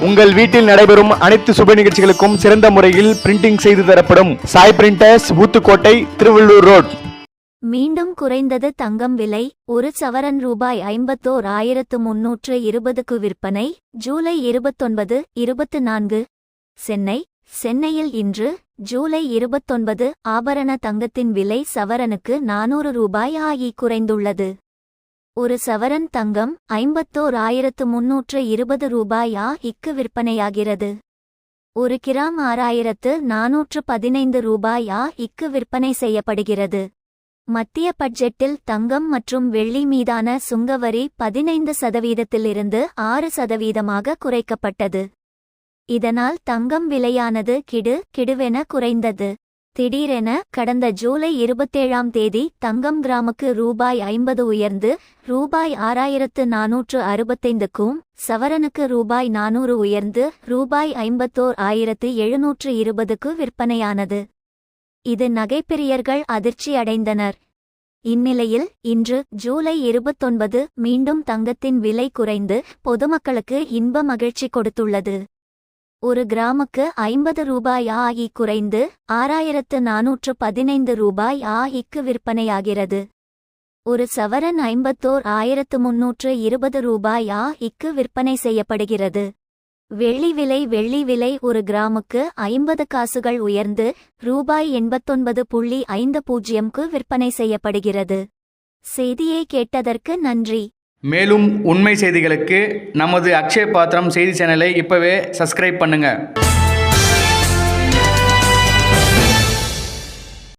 உங்கள் வீட்டில் நடைபெறும் அனைத்து சுப நிகழ்ச்சிகளுக்கும் சிறந்த முறையில் பிரிண்டிங் செய்து தரப்படும் சாய் பிரிண்டர்ஸ், ஊத்துக்கோட்டை, திருவள்ளூர் ரோட். மீண்டும் குறைந்தது தங்கம் விலை. ஒரு சவரன் ரூபாய் 51,320க்கு விற்பனை. ஜூலை 29, 24. சென்னையில் இன்று ஜூலை 29 ஆபரண தங்கத்தின் விலை சவரனுக்கு 400 ரூபாய் ஆகி குறைந்துள்ளது. ஒரு சவரன் தங்கம் 51,320 ரூபாய் ஆகிக்கு விற்பனையாகிறது. ஒரு கிராம் 6,415 ரூபாய் ஆகிக்கு விற்பனை செய்யப்படுகிறது. மத்திய பட்ஜெட்டில் தங்கம் மற்றும் வெள்ளி மீதான சுங்கவரி 15%இலிருந்து 6%ஆக குறைக்கப்பட்டது. இதனால் தங்கம் விலையானது கிடுவென குறைந்தது. திடீரென கடந்த ஜூலை 27ஆம் தேதி தங்கம் கிராமுக்கு ரூபாய் 50 உயர்ந்து ரூபாய் 6,465க்கும், சவரனுக்கு ரூபாய் 400 உயர்ந்து ரூபாய் 51,720க்கு விற்பனையானது. இது நகைப்பிரியர்கள் அதிர்ச்சி அடைந்தனர். இந்நிலையில் இன்று ஜூலை 29 மீண்டும் தங்கத்தின் விலை குறைந்து பொதுமக்களுக்கு இன்ப மகிழ்ச்சி கொடுத்துள்ளது. ஒரு கிராமுக்கு 50 ரூபாய் ஆகி குறைந்து 6,415 ரூபாய் ஆகிக்கு விற்பனையாகிறது. ஒரு சவரன் 51,320 ரூபாய் ஆகிக்கு விற்பனை செய்யப்படுகிறது. வெள்ளி விலை ஒரு கிராமுக்கு 50 காசுகள் உயர்ந்து ரூபாய் 89.50க்கு விற்பனை செய்யப்படுகிறது. செய்தியை கேட்டதற்கு நன்றி. மேலும் உண்மை செய்திகளுக்கு நமது அக்ஷய பாத்திரம் செய்தி சேனலை இப்பவே சப்ஸ்கிரைப் பண்ணுங்க.